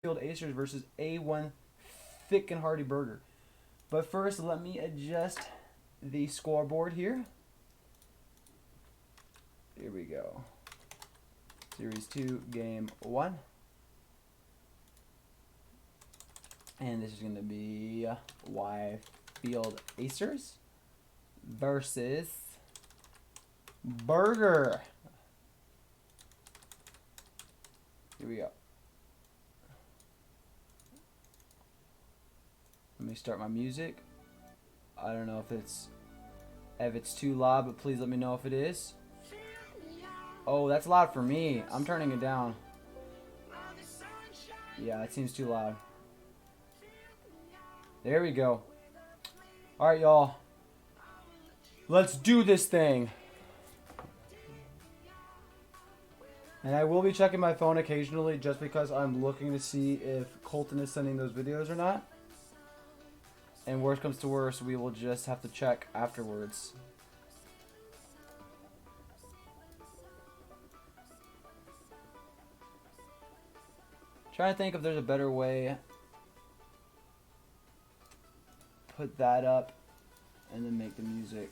Acers versus A1 Thick and Hearty Burger. But first, let me adjust the scoreboard here. Here we go. Series 2, Game 1. And this is going to be WyField Acers versus Burger. Here we go. Let me start my music. I don't know if it's too loud, but please let me know if it is. Oh, that's loud for me. I'm turning it down. Yeah, it seems too loud. There we go. Alright, y'all. Let's do this thing. And I will be checking my phone occasionally just because I'm looking to see if Colton is sending those videos or not. And worst comes to worst, we will just have to check afterwards. Trying to think if there's a better way. Put that up and then make the music.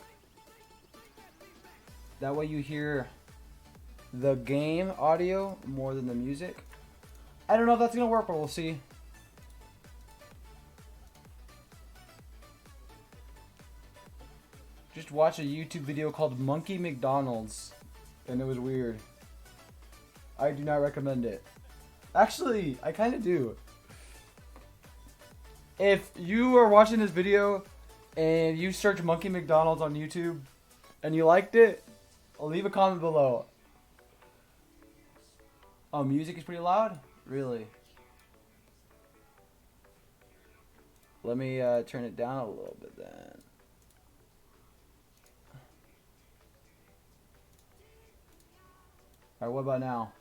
That way you hear the game audio more than the music. I don't know if that's gonna work, but we'll see. Just watched a YouTube video called Monkey McDonald's and it was weird. I do not recommend it. Actually, I kind of do. If you are watching this video and you search Monkey McDonald's on YouTube and you liked it, leave a comment below. Oh, music is pretty loud? Really? Let me turn it down a little bit then. Alright, what about now?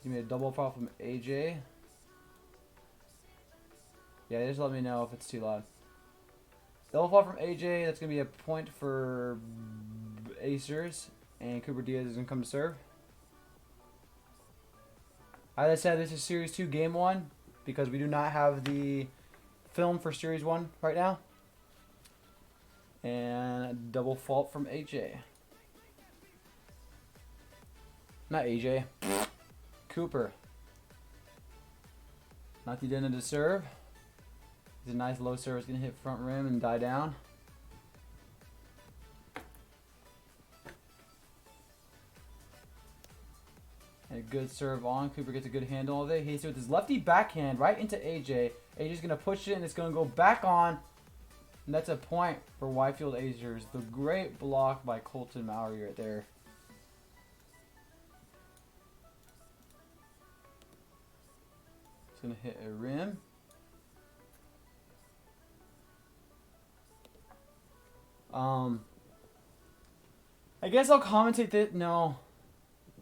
Give me a double fall from AJ. Yeah, just let me know if it's too loud. Double fall from AJ. That's going to be a point for Acers. And Cooper Diaz is going to come to serve. As I said, this is Series 2, Game 1. Because we do not have the film for Series 1 right now. And a double fault from AJ. Not AJ. Cooper. Not the end to serve. It's a nice low serve. It's going to hit front rim and die down. And a good serve on. Cooper gets a good handle of it. He hits it with his lefty backhand right into AJ. AJ's going to push it and it's going to go back on. And that's a point for WyField Acers. The great block by Colton Mowry right there. It's going to hit a rim. I guess I'll commentate this. No.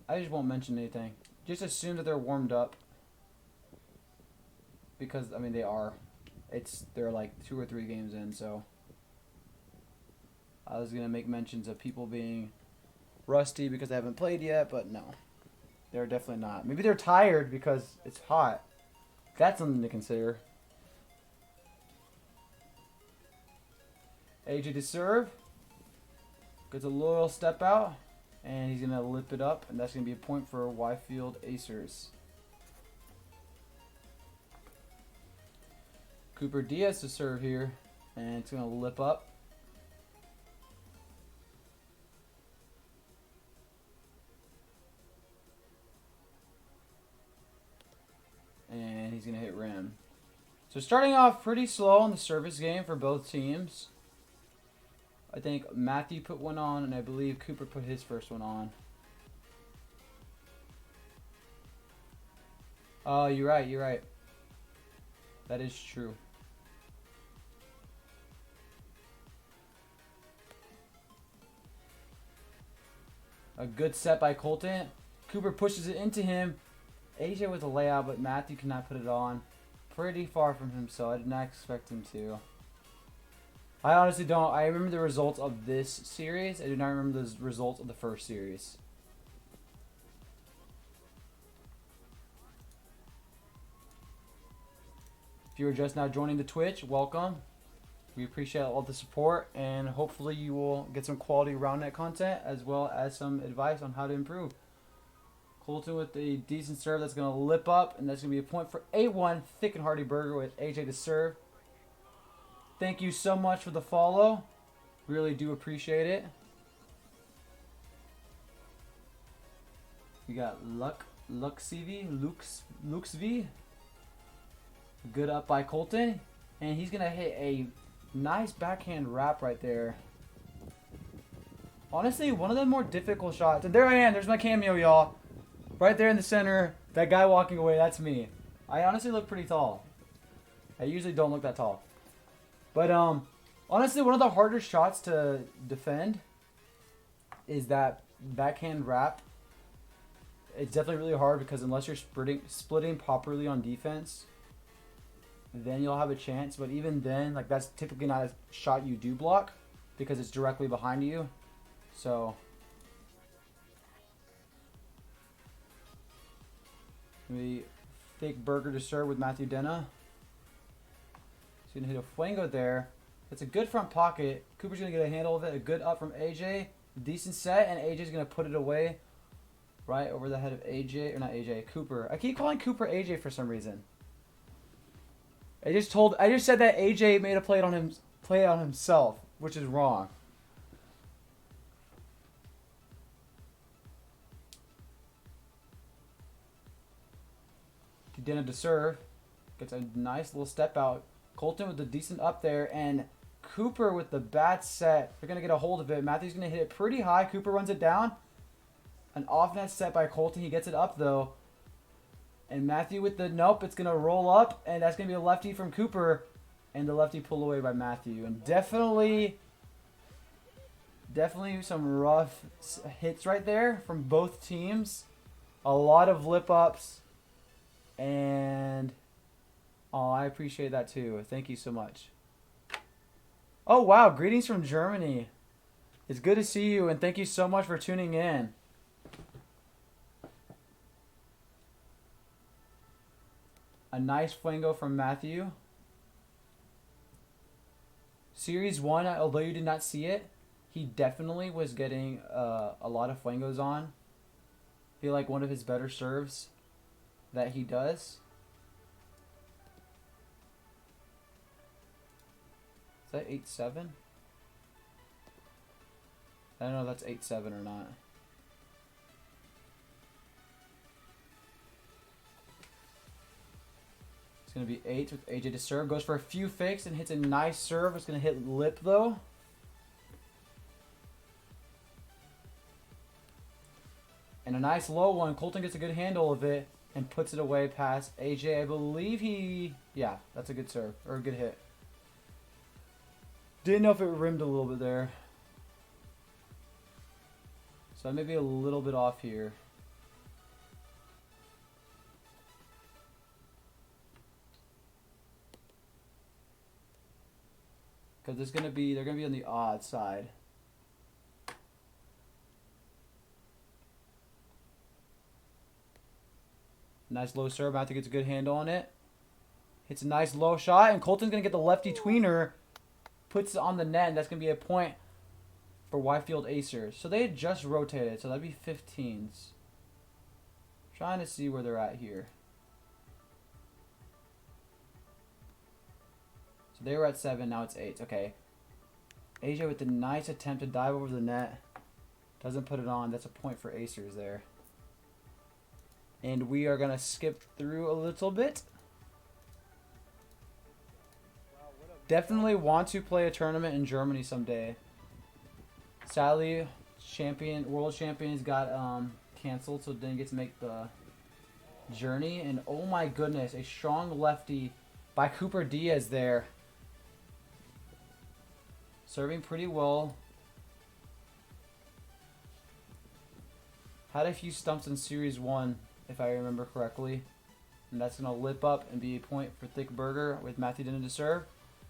I just won't mention anything. Just assume that they're warmed up. Because, I mean, they are. They're like 2 or 3 games in, so. I was going to make mentions of people being rusty because they haven't played yet, but no. They're definitely not. Maybe they're tired because it's hot. That's something to consider. AJ to serve. Gets a little step out. And he's going to lip it up. And that's going to be a point for WyField Acers. Cooper Diaz to serve here. And it's going to lip up. And he's going to hit rim. So starting off pretty slow in the service game for both teams. I think Matthew put one on, and I believe Cooper put his first one on. Oh, you're right, you're right. That is true. A good set by Colton. Cooper pushes it into him. AJ with a layout, but Matthew cannot put it on. Pretty far from him, so I did not expect him to. I honestly don't. I remember the results of this series. I do not remember the results of the first series. If you are just now joining the Twitch, welcome. We appreciate all the support, and hopefully you will get some quality round net content as well as some advice on how to improve. Colton with a decent serve that's going to lip up, and that's going to be a point for A1 Thick and Hearty Burger with AJ to serve. Thank you so much for the follow. Really do appreciate it. We got Luxv. Good up by Colton. And he's going to hit a nice backhand wrap right there. Honestly, one of the more difficult shots. And there I am. There's my cameo, y'all. Right there in the center. That guy walking away, that's me. I honestly look pretty tall. I usually don't look that tall. But honestly, one of the harder shots to defend is that backhand wrap. It's definitely really hard because unless you're splitting properly on defense, then you'll have a chance. But even then, like, that's typically not a shot you do block because it's directly behind you. So maybe Thick Burger to serve with Matthew Denna. He's going to hit a Fuego there. That's a good front pocket. Cooper's going to get a handle of it. A good up from AJ. Decent set, and AJ's going to put it away right over the head of AJ. Or not AJ, Cooper. I keep calling Cooper AJ for some reason. I just said that AJ made a play on himself, which is wrong. Denna to serve. Gets a nice little step out. Colton with a decent up there, and Cooper with the bat set. They're going to get a hold of it. Matthew's going to hit it pretty high. Cooper runs it down. An off-net set by Colton. He gets it up, though. And Matthew with the nope. It's going to roll up, and that's going to be a lefty from Cooper. And the lefty pull away by Matthew. And definitely some rough hits right there from both teams. A lot of lip-ups. And oh, I appreciate that too. Thank you so much. Oh, wow. Greetings from Germany. It's good to see you, and thank you so much for tuning in. A nice Fuego from Matthew. Series 1, although you did not see it, he definitely was getting a lot of Fuegos on. I feel like one of his better serves that he does. Is that 8-7? I don't know if that's 8-7 or not. It's going to be 8 with AJ to serve. Goes for a few fakes and hits a nice serve. It's going to hit lip, though. And a nice low one. Colton gets a good handle of it and puts it away past AJ. I believe yeah, that's a good serve, or a good hit. Didn't know if it rimmed a little bit there. So I may be a little bit off here. Because they're gonna be on the odd side. Nice low serve. Matthew gets a good handle on it. Hits a nice low shot, and Colton's going to get the lefty tweener. Puts it on the net, and that's going to be a point for WyField Acers. So they had just rotated, so that'd be 15s. Trying to see where they're at here. So they were at 7, now it's 8. Okay. AJ with the nice attempt to dive over the net. Doesn't put it on. That's a point for Acers there. And we are going to skip through a little bit. Definitely want to play a tournament in Germany someday. Sadly, world champions got canceled, so didn't get to make the journey. And oh my goodness, a strong lefty by Cooper Diaz there. Serving pretty well. Had a few stumps in Series 1, if I remember correctly. And that's going to lip up and be a point for Thick Burger with Matthew Denna to serve.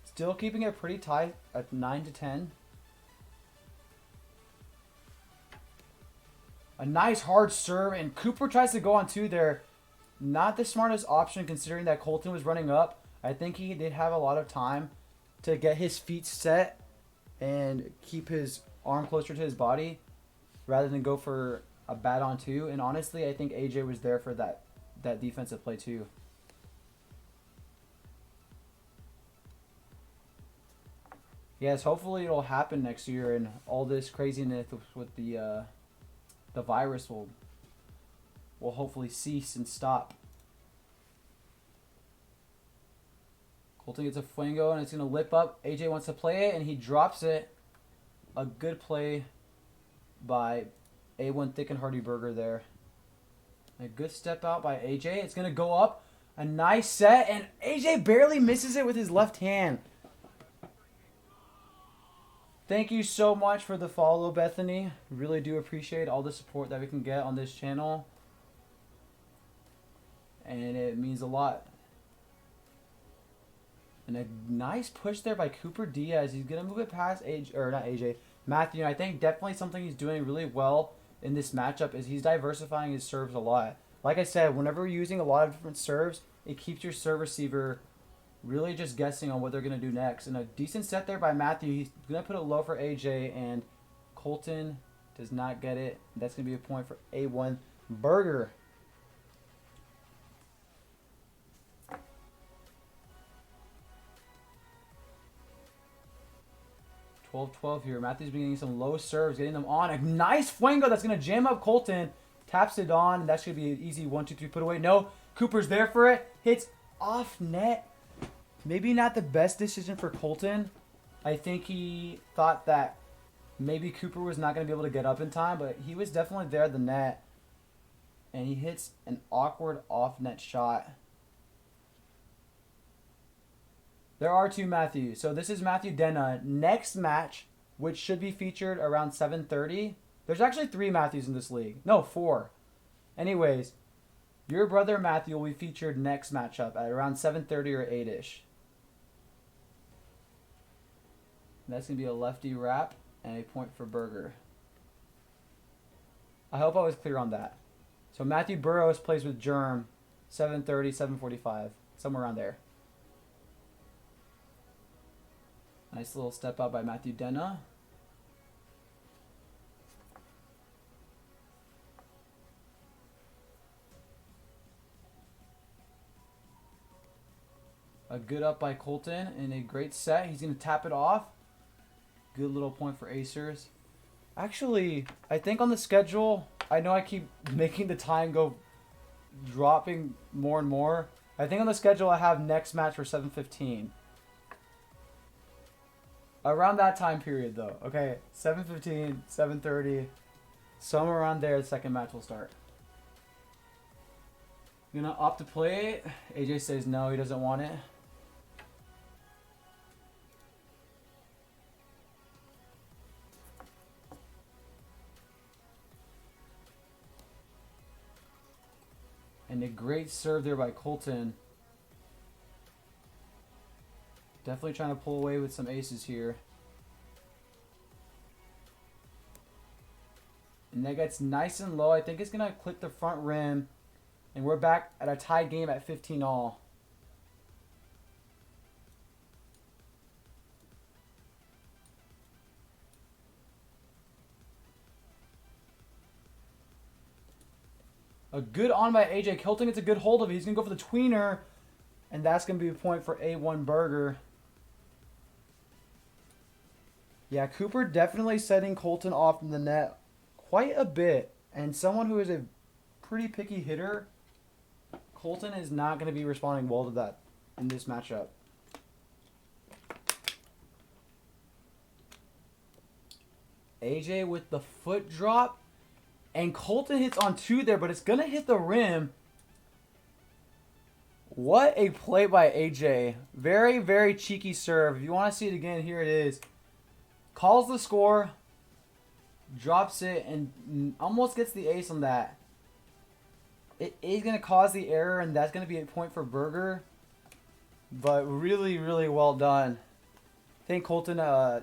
Still keeping it pretty tight at 9-10. A nice hard serve, and Cooper tries to go on 2 there. Not the smartest option considering that Colton was running up. I think he did have a lot of time to get his feet set and keep his arm closer to his body rather than go for a bat on two. And honestly, I think AJ was there for that defensive play too. Yes, hopefully it'll happen next year and all this craziness with the virus will hopefully cease and stop. Colton gets a Fuego and it's going to lip up. AJ wants to play it and he drops it. A good play by A1 Thick and Hearty Burger there. A good step out by AJ. It's going to go up. A nice set and AJ barely misses it with his left hand. Thank you so much for the follow, Bethany. Really do appreciate all the support that we can get on this channel. And it means a lot. And a nice push there by Cooper Diaz. He's going to move it past Matthew. I think definitely something he's doing really well in this matchup is he's diversifying his serves a lot. Like I said, whenever you're using a lot of different serves, it keeps your serve receiver really just guessing on what they're going to do next. And a decent set there by Matthew. He's going to put it low for AJ, and Colton does not get it. That's going to be a point for A1 Burger. .12 here. Matthew's been getting some low serves, getting them on. A nice Fuego that's going to jam up Colton. Taps it on. That should be an easy 1-2-3 put away. No, Cooper's there for it. Hits off net. Maybe not the best decision for Colton. I think he thought that maybe Cooper was not going to be able to get up in time, but he was definitely there at the net. And he hits an awkward off-net shot. There are two Matthews. So this is Matthew Denna. Next match, which should be featured around 7:30. There's actually 3 Matthews in this league. No, 4. Anyways, your brother Matthew will be featured next matchup at around 7:30 or 8-ish. That's going to be a lefty wrap and a point for Burger. I hope I was clear on that. So Matthew Burrows plays with Germ, 7:30, 7:45, somewhere around there. Nice little step out by Matthew Denna. A good up by Colton and a great set. He's going to tap it off. Good little point for Acers. Actually, I think on the schedule, I know I keep making the time go dropping more and more. I think on the schedule I have next match for 7:15. Around that time period, though. Okay, 7:15, 7:30, somewhere around there, the second match will start. Gonna opt to play it. AJ says no, he doesn't want it. And a great serve there by Colton. Definitely trying to pull away with some aces here. And that gets nice and low. I think it's going to clip the front rim. And we're back at a tie game at 15 all. A good on by AJ. Colton gets a good hold of it. He's going to go for the tweener. And that's going to be a point for A1 Burger. Yeah, Cooper definitely setting Colton off in the net quite a bit. And someone who is a pretty picky hitter, Colton is not going to be responding well to that in this matchup. AJ with the foot drop. And Colton hits on 2 there, but it's going to hit the rim. What a play by AJ. Very, very cheeky serve. If you want to see it again, here it is. Calls the score, drops it, and almost gets the ace on that. It is going to cause the error, and that's going to be a point for Burger. But really, really well done. I think Colton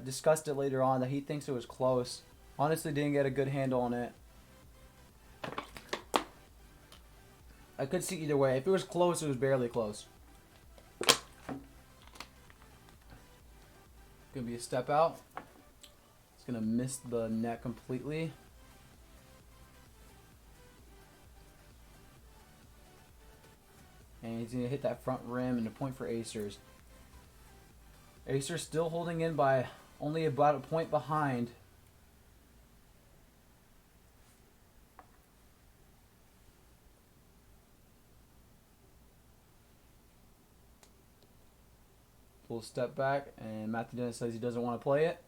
discussed it later on that he thinks it was close. Honestly, didn't get a good handle on it. I could see either way. If it was close, it was barely close. Gonna be a step out. It's gonna miss the net completely. And he's gonna hit that front rim and a point for Acers. Acers still holding in by only about a point behind. Full step back, and Matthew Dennis says he doesn't want to play it.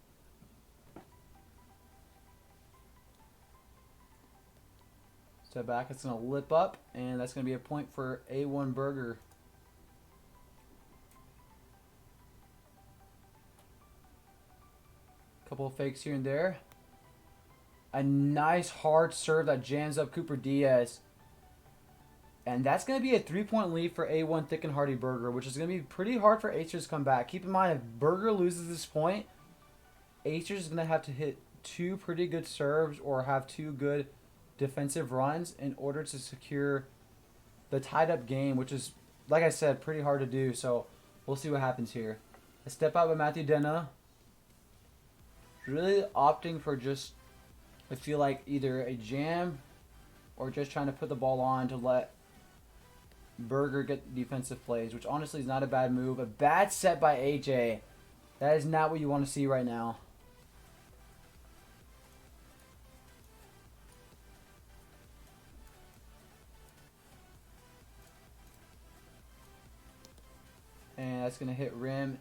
Step back, it's going to lip up, and that's going to be a point for A1 Burger. Couple of fakes here and there. A nice hard serve that jams up Cooper Diaz. And that's going to be a 3-point lead for A1 Thick and Hearty Burger, which is going to be pretty hard for Acers to come back. Keep in mind, if Burger loses this point, Acers is going to have to hit 2 pretty good serves or have 2 good defensive runs in order to secure the tied-up game, which is, like I said, pretty hard to do. So we'll see what happens here. A step out by Matthew Denna. Really opting for just, I feel like, either a jam or just trying to put the ball on to let Burger get defensive plays, which honestly is not a bad move. A bad set by AJ. That is not what you want to see right now. And that's going to hit rim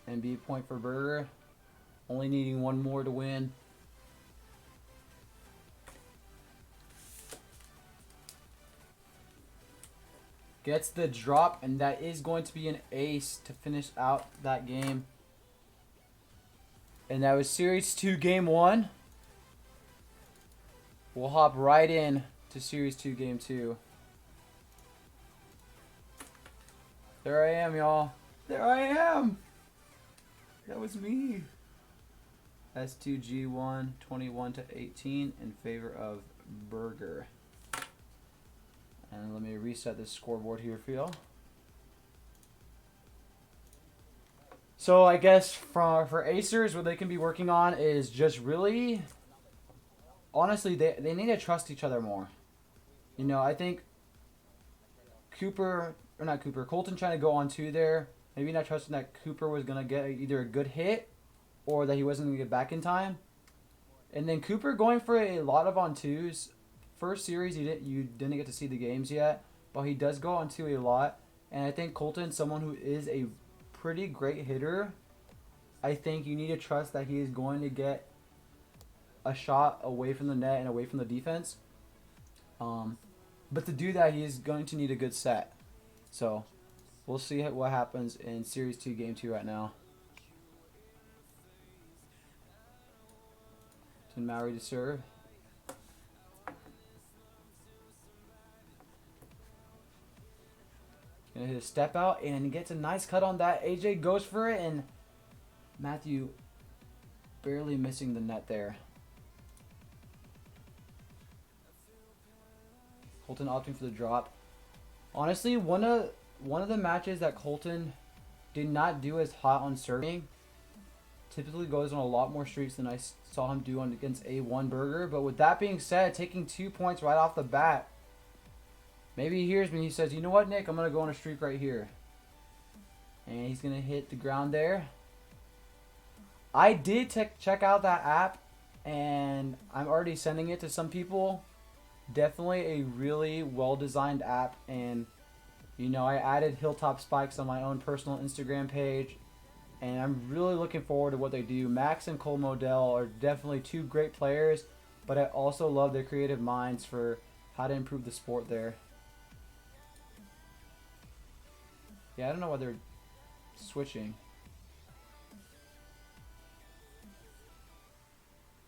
and be a point for Burger. Only needing 1 more to win. Gets the drop, and that is going to be an ace to finish out that game. And that was Series 2, Game 1. We'll hop right in to Series 2, Game 2. There I am, y'all. There I am. That was me. S2G1, 21-18 in favor of Burger. And let me reset this scoreboard here for y'all. So I guess for Acers, what they can be working on is just really, honestly, they need to trust each other more. You know, I think Colton trying to go on 2 there. Maybe not trusting that Cooper was going to get either a good hit or that he wasn't going to get back in time. And then Cooper going for a lot of on 2s. First series, you didn't get to see the games yet, but he does go on 2 a lot. And I think Colton, someone who is a pretty great hitter, I think you need to trust that he is going to get a shot away from the net and away from the defense. But to do that, he is going to need a good set. So we'll see what happens in Series 2, Game 2 right now. Tim Mowry to serve. Gonna hit a step out, and he gets a nice cut on that. AJ goes for it, and Matthew barely missing the net there. Colton opting for the drop. Honestly, one of the matches that Colton did not do as hot on serving typically goes on a lot more streaks than I saw him do against A1 Burger. But with that being said, taking 2 points right off the bat, maybe he hears me. He says, you know what, Nick? I'm going to go on a streak right here. And he's going to hit the ground there. I did check out that app, and I'm already sending it to some people. Definitely a really well-designed app. And, you know, I added Hilltop Spikes on my own personal Instagram page. And I'm really looking forward to what they do. Max and Cole Modell are definitely 2 great players. But I also love their creative minds for how to improve the sport there. Yeah, I don't know why they're switching.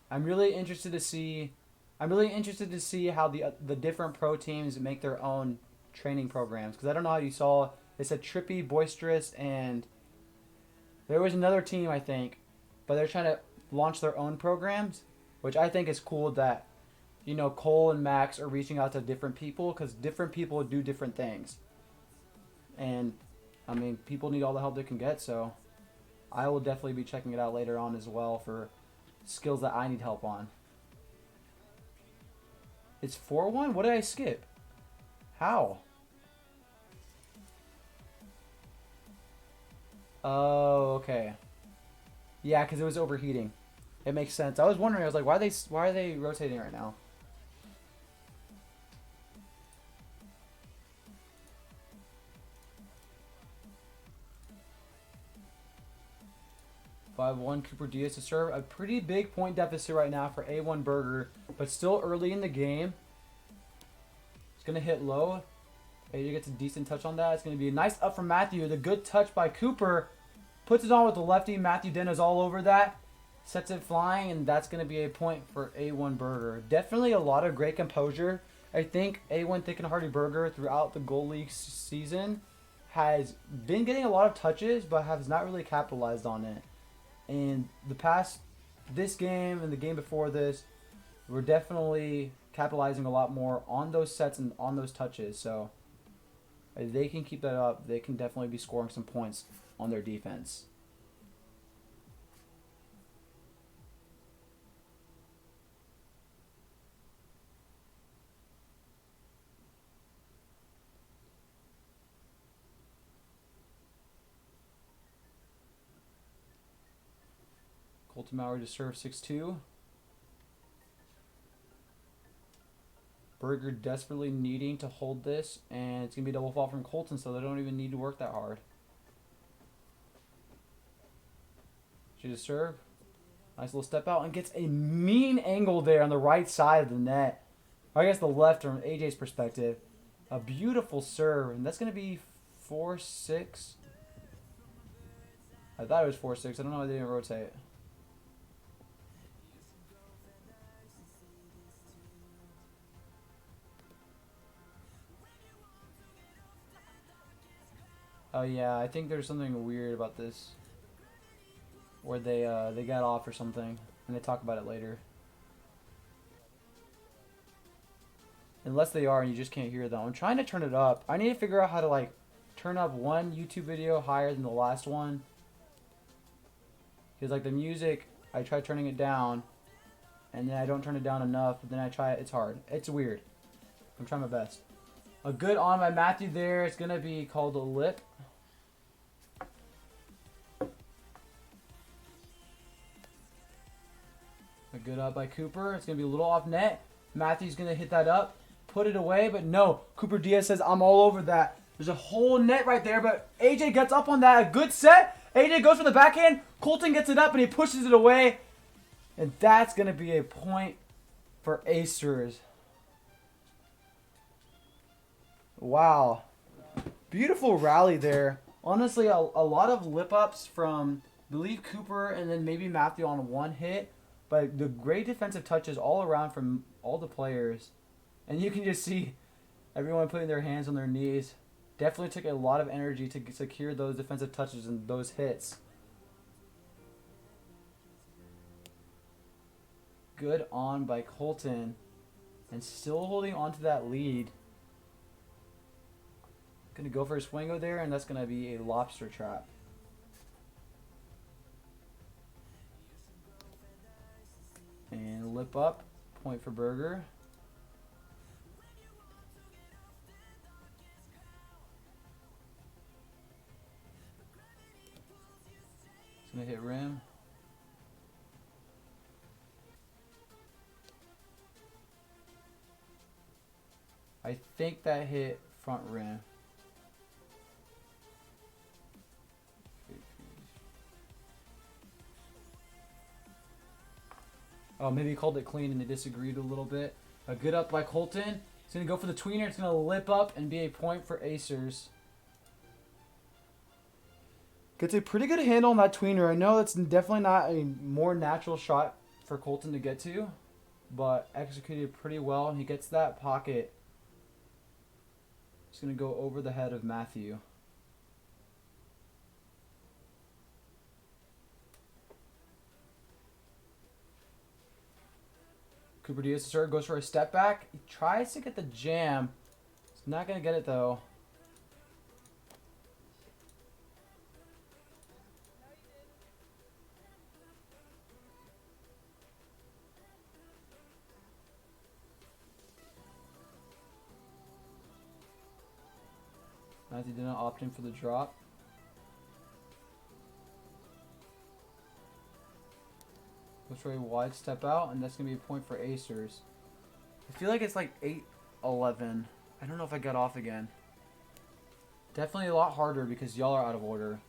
I'm really interested to see how the different pro teams make their own training programs, because I don't know how you saw. They said Trippy, Boisterous, and there was another team, I think, but they're trying to launch their own programs, which I think is cool that, you know, Cole and Max are reaching out to different people, because different people do different things. And I mean, people need all the help they can get, so I will definitely be checking it out later on as well for skills that I need help on. It's 4-1? What did I skip? How? Oh, okay. Yeah, because it was overheating. It makes sense. I was wondering. I was like, why are they rotating right now? One Cooper Diaz to serve. A pretty big point deficit right now for A1 Burger, but still early in the game. It's going to hit low. AJ gets a decent touch on that. It's going to be a nice up from Matthew. The good touch by Cooper. Puts it on with the lefty. Matthew Denna's all over that. Sets it flying, and that's going to be a point for A1 Burger. Definitely a lot of great composure. I think A1 Thick and Hearty Burger throughout the Gold League season has been getting a lot of touches, but has not really capitalized on it. And this game and the game before this, we're definitely capitalizing a lot more on those sets and on those touches. So if they can keep that up, they can definitely be scoring some points on their defense. Colton Maury to serve 6-2. Burger desperately needing to hold this, and it's going to be a double fault from Colton, so they don't even need to work that hard. She just serve. Nice little step out, and gets a mean angle there on the right side of the net. Or I guess the left from AJ's perspective. A beautiful serve, and that's going to be 4-6. I thought it was 4-6. I don't know why they didn't rotate. Oh yeah, I think there's something weird about this, where they got off or something, and they talk about it later. Unless they are, and you just can't hear them. I'm trying to turn it up. I need to figure out how to like turn up one YouTube video higher than the last one. Because like the music, I try turning it down, and then I don't turn it down enough. But then I try it. It's hard. It's weird. I'm trying my best. A good on by Matthew there. It's gonna be called a lip. A good up by Cooper. It's going to be a little off net. Matthew's going to hit that up. Put it away, but no. Cooper Diaz says, I'm all over that. There's a whole net right there, but AJ gets up on that. A good set. AJ goes for the backhand. Colton gets it up, and he pushes it away. And that's going to be a point for Acers. Wow. Beautiful rally there. Honestly, a lot of lip-ups from, I believe, Cooper and then maybe Matthew on one hit. But the great defensive touches all around from all the players. And you can just see everyone putting their hands on their knees. Definitely took a lot of energy to secure those defensive touches and those hits. Good on by Colton. And still holding on to that lead. Going to go for a swingo there, and that's going to be a lobster trap. And lip up, point for Burger. It's going to hit rim. I think that hit front rim. Oh, maybe he called it clean and they disagreed a little bit. A good up by Colton. He's going to go for the tweener. It's going to lip up and be a point for Acers. Gets a pretty good handle on that tweener. I know that's definitely not a more natural shot for Colton to get to, but executed pretty well. He gets that pocket. It's going to go over the head of Matthew. Cooper Diaz goes for a step back. He tries to get the jam. He's not going to get it though. Matthew didn't opt in for the drop. Looks very wide step out, and that's going to be a point for Acers. I feel like it's like 8-11. I don't know if I got off again. Definitely a lot harder because y'all are out of order.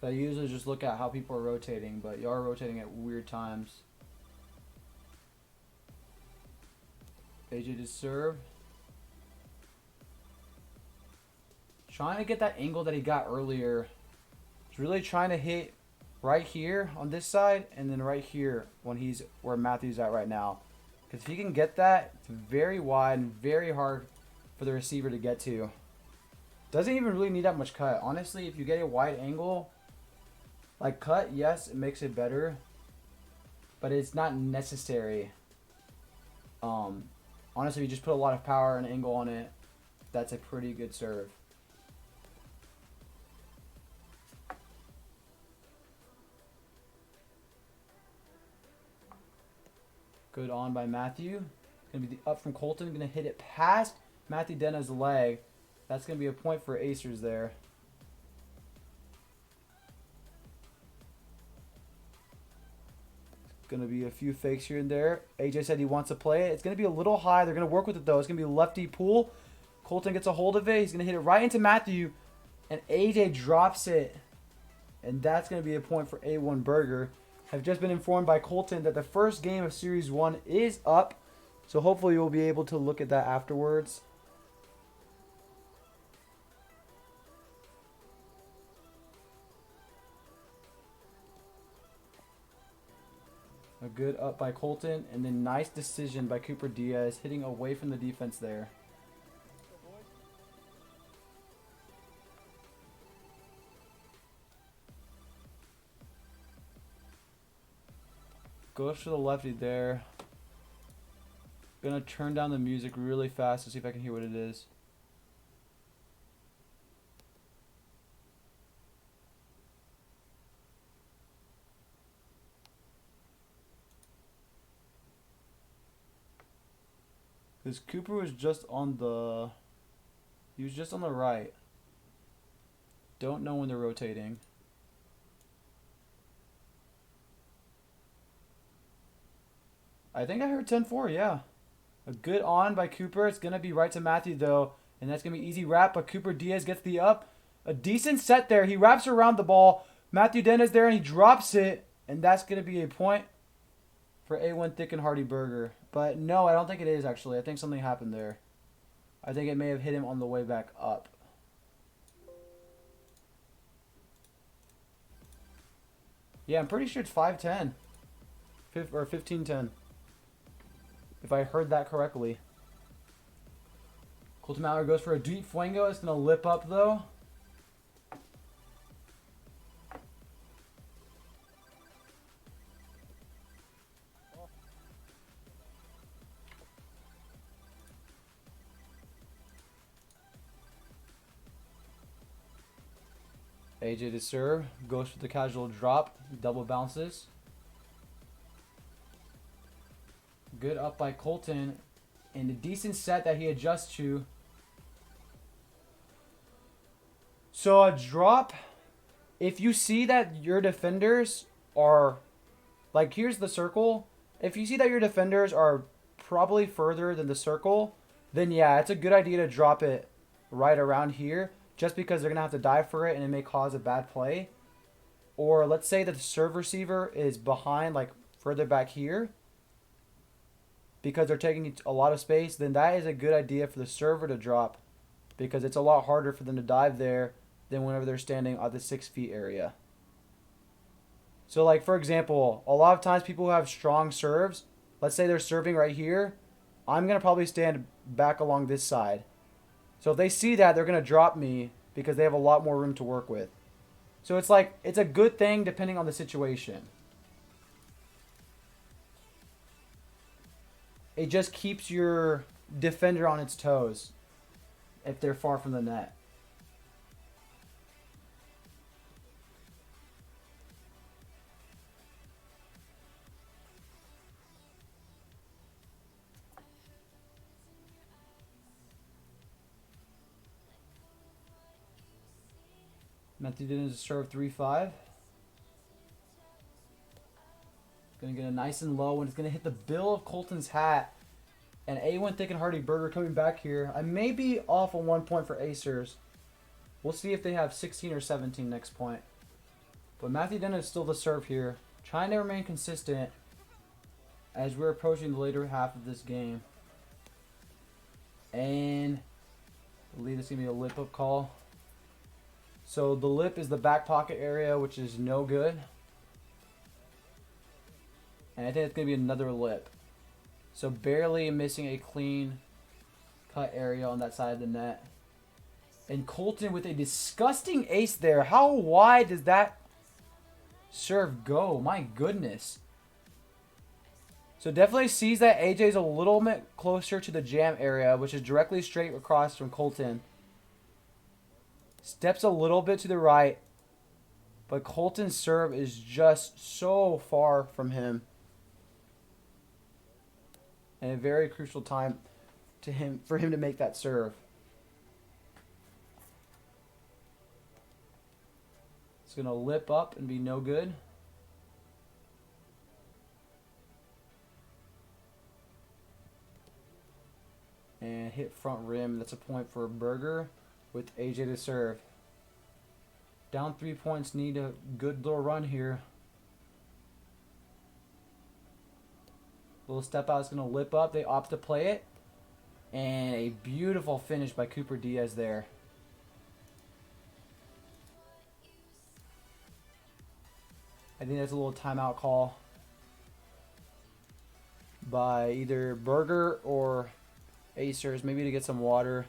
I usually just look at how people are rotating, but y'all are rotating at weird times. AJ to serve. Trying to get that angle that he got earlier. He's really trying to hit right here on this side and then right here when he's where Matthew's at right now. Because if he can get that, it's very wide and very hard for the receiver to get to. Doesn't even really need that much cut. Honestly, if you get a wide angle, like cut, yes, it makes it better. But it's not necessary. Honestly, if you just put a lot of power and angle on it, that's a pretty good serve. Good on by Matthew. Going to be the up from Colton. Going to hit it past Matthew Denna's leg. That's going to be a point for Acers there. Going to be a few fakes here and there. AJ said he wants to play it. It's going to be a little high. They're going to work with it, though. It's going to be lefty pull. Colton gets a hold of it. He's going to hit it right into Matthew. And AJ drops it. And that's going to be a point for A1 Burger. I've just been informed by Colton that the first game of Series 1 is up. So hopefully you'll be able to look at that afterwards. A good up by Colton. And then nice decision by Cooper Diaz, hitting away from the defense there. Goes for the lefty there. Gonna turn down the music really fast to see if I can hear what it is. Because Cooper was just on the... He was just on the right. Don't know when they're rotating. I think I heard 10-4, yeah. A good on by Cooper. It's going to be right to Matthew, though. And that's going to be easy wrap, but Cooper Diaz gets the up. A decent set there. He wraps around the ball. Matthew Denna's there, and he drops it. And that's going to be a point for A1 Thick and Hearty Burger. But no, I don't think it is, actually. I think something happened there. I think it may have hit him on the way back up. Yeah, I'm pretty sure it's 5-10. Or 15-10. If I heard that correctly. Colton Mallard goes for a deep fuego. It's going to lip up, though. AJ to serve. Goes for the casual drop. Double bounces. Good up by Colton. And a decent set that he adjusts to. So a drop, if you see that your defenders are, like here's the circle. If you see that your defenders are probably further than the circle, then yeah, it's a good idea to drop it right around here. Just because they're going to have to dive for it and it may cause a bad play. Or let's say that the serve receiver is behind, like further back here. Because they're taking a lot of space, then that is a good idea for the server to drop. Because it's a lot harder for them to dive there than whenever they're standing at the 6 feet area. So like for example, a lot of times people who have strong serves, let's say they're serving right here, I'm going to probably stand back along this side. So if they see that, they're going to drop me because they have a lot more room to work with. So it's like, it's a good thing depending on the situation. It just keeps your defender on its toes if they're far from the net. Matthew Dennis serve 3-5. Gonna get a nice and low, and it's gonna hit the bill of Colton's hat. And A1 Thick and Hearty Burger coming back here. I may be off on 1 point for Acers. We'll see if they have 16 or 17 next point. But Matthew Dennis is still the serve here, trying to remain consistent as we're approaching the later half of this game. And I believe it's gonna be a lip up call. So the lip is the back pocket area, which is no good. And I think it's going to be another lip. So barely missing a clean cut area on that side of the net. And Colton with a disgusting ace there. How wide does that serve go? My goodness. So definitely sees that AJ's a little bit closer to the jam area, which is directly straight across from Colton. Steps a little bit to the right. But Colton's serve is just so far from him. And a very crucial time for him to make that serve. It's going to lip up and be no good. And hit front rim. That's a point for Burger with AJ to serve. Down 3 points, need a good little run here. Little step out is going to lip up. They opt to play it. And a beautiful finish by Cooper Diaz there. I think that's a little timeout call by either Burger or Acers, maybe to get some water.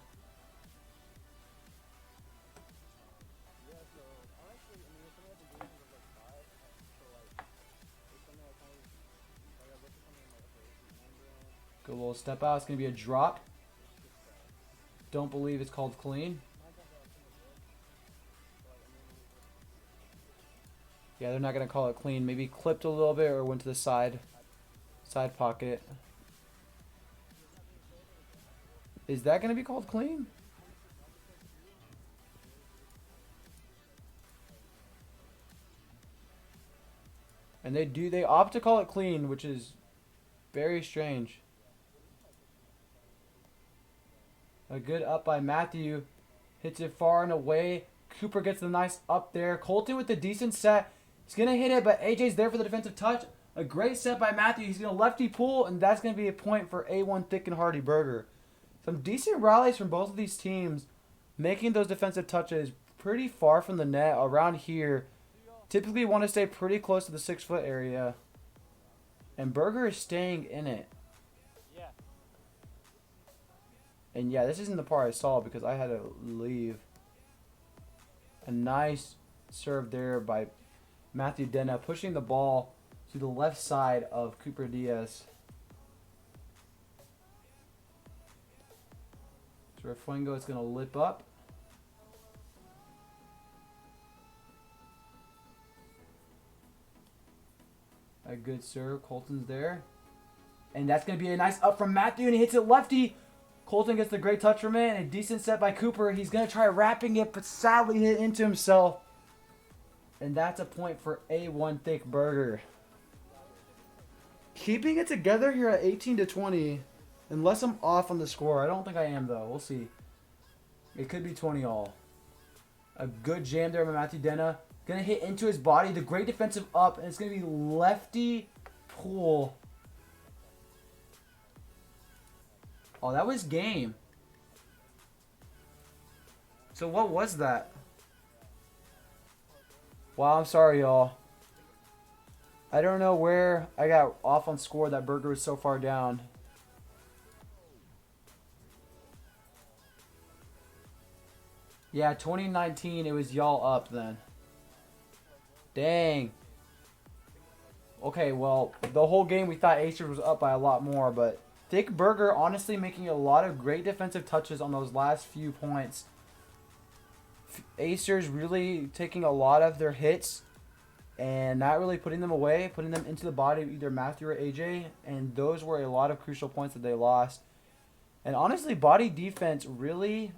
Good little step out. It's going to be a drop. Don't believe it's called clean. Yeah, they're not going to call it clean. Maybe clipped a little bit or went to the side pocket. Is that going to be called clean? And they opt to call it clean, which is very strange. A good up by Matthew. Hits it far and away. Cooper gets the nice up there. Colton with the decent set. He's going to hit it, but AJ's there for the defensive touch. A great set by Matthew. He's going to lefty pull, and that's going to be a point for A1 Thick and Hearty Burger. Some decent rallies from both of these teams, making those defensive touches pretty far from the net around here. Typically want to stay pretty close to the 6-foot area. And Burger is staying in it. And yeah, this isn't the part I saw because I had to leave. A nice serve there by Matthew Denna, pushing the ball to the left side of Cooper Diaz. So Refuengo is going to lip up. A good serve. Colton's there. And that's going to be a nice up from Matthew, and he hits it lefty. Colton gets the great touch from it, and a decent set by Cooper. He's going to try wrapping it, but sadly hit into himself. And that's a point for A1 Thick Burger. Keeping it together here at 18-20. Unless I'm off on the score. I don't think I am, though. We'll see. It could be 20 all. A good jam there by Matthew Denna. Going to hit into his body. The great defensive up, and it's going to be lefty pull. Oh, that was game. So what was that? Wow, I'm sorry, y'all. I don't know where I got off on score. That Burger was so far down. Yeah, 2019, it was y'all up then. Dang. Okay, well, the whole game we thought Acers was up by a lot more, but Thick Burger honestly making a lot of great defensive touches on those last few points. Acers really taking a lot of their hits and not really putting them away, putting them into the body of either Matthew or AJ, and those were a lot of crucial points that they lost. And honestly, body defense really